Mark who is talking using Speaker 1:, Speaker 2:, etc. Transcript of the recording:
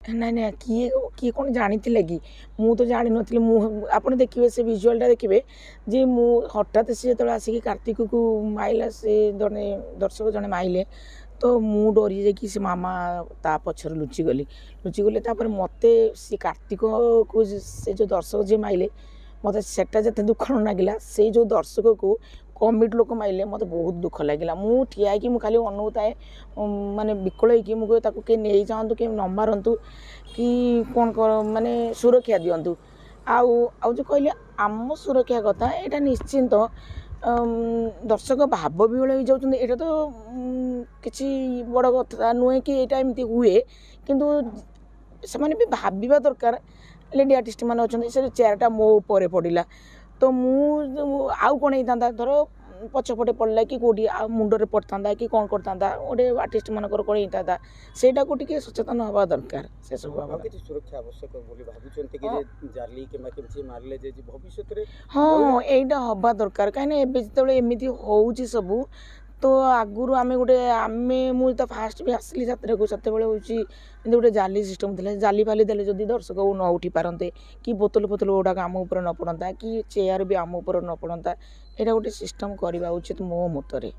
Speaker 1: ନାଇଁ ନାଇଁ କିଏ କିଏ କ'ଣ ଜାଣିଥିଲେ କି ମୁଁ ତ ଜାଣିନଥିଲି ଆପଣ ଦେଖିବେ ସେ ଭିଜୁଆଲଟା ଦେଖିବେ ଯେ ମୁଁ ହଠାତ୍ ସେ ଯେତେବେଳେ ଆସିକି କାର୍ତ୍ତିକକୁ ମାଇଲା ସେ ଜଣେ ଦର୍ଶକ ଜଣେ ମାଇଲେ ତ ମୁଁ ଡରି ଯାଇକି ସେ ମାମା ତା ପଛରେ ଲୁଚିଗଲି ତାପରେ ମୋତେ ସେ କାର୍ତ୍ତିକକୁ ସେ ଯେଉଁ ଦର୍ଶକ ଯିଏ ମାଇଲେ ମୋତେ ସେଟା ଯେତେ ଦୁଃଖ ନ ଲାଗିଲା ସେଇ ଯେଉଁ ଦର୍ଶକକୁ କମିଟି ଲୋକ ମାଇଲେ ମୋତେ ବହୁତ ଦୁଃଖ ଲାଗିଲା ମୁଁ ଠିଆ ହେଇକି ମୁଁ ଖାଲି ଅନଉଥାଏ ମାନେ ବିକଳ ହେଇକି ମୁଁ କହେ ତାକୁ କିଏ ନେଇଯାଆନ୍ତୁ କିଏ ନ ମାରନ୍ତୁ କି କ'ଣ ମାନେ ସୁରକ୍ଷା ଦିଅନ୍ତୁ ଆଉ ଆଉ ଯେଉଁ କହିଲେ ଆମ ସୁରକ୍ଷା କଥା ଏଇଟା ନିଶ୍ଚିନ୍ତ ଦର୍ଶକ ଭାବ ବିହ୍ୱଳ ହେଇଯାଉଛନ୍ତି ଏଇଟା ତ କିଛି ବଡ଼ କଥା ନୁହେଁ କି ଏଇଟା ଏମିତି ହୁଏ କିନ୍ତୁ ସେମାନେ ବି ଭାବିବା ଦରକାର ଲେଡି ଆର୍ଟିଷ୍ଟ ମାନେ ଅଛନ୍ତି ସେ ଚେୟାରଟା ମୋ ଉପରେ ପଡ଼ିଲା ତ ମୁଁ ଆଉ କ'ଣ ହେଇଥାନ୍ତା ଧର ପଛପଟେ ପଡ଼ିଲା କି କେଉଁଠି ଆଉ ମୁଣ୍ଡରେ ପଡ଼ିଥାନ୍ତା କି କ'ଣ କରିଥାନ୍ତା ଗୋଟେ ଆର୍ଟିଷ୍ଟ ମାନଙ୍କର କ'ଣ ହେଇଥାନ୍ତା ସେଇଟାକୁ ଟିକେ ସଚେତନ ହେବା ଦରକାର ସେସବୁ
Speaker 2: କିଛି ସୁରକ୍ଷା ଆବଶ୍ୟକ ବୋଲି ଭାବୁଛନ୍ତି କି ଜାଲି କିମ୍ବା କେମିତି ମାରିଲେ ଯେ ଭବିଷ୍ୟତରେ
Speaker 1: ହଁ ଏଇଟା ହେବା ଦରକାର କାହିଁକିନା ଏବେ ଯେତେବେଳେ ଏମିତି ହେଉଛି ସବୁ ତ ଆଗରୁ ମୁଁ ତ ଫାଷ୍ଟ ବି ଆସିଲି ଯାତ୍ରାକୁ ସେତେବେଳେ ହେଉଛି ଏମିତି ଗୋଟେ ଜାଲି ସିଷ୍ଟମ୍ ଥିଲା ଜାଲି ଫାଲି ଦେଲେ ଯଦି ଦର୍ଶକ ନ ଉଠି ପାରନ୍ତେ କି ବୋତଲ ଗୁଡ଼ାକ ଆମ ଉପରେ ନ ପଡ଼ନ୍ତା କି ଚେୟାର ବି ଆମ ଉପରେ ନ ପଡ଼ନ୍ତା ଏଇଟା ଗୋଟେ ସିଷ୍ଟମ୍ କରିବା ଉଚିତ ମୋ ମତରେ।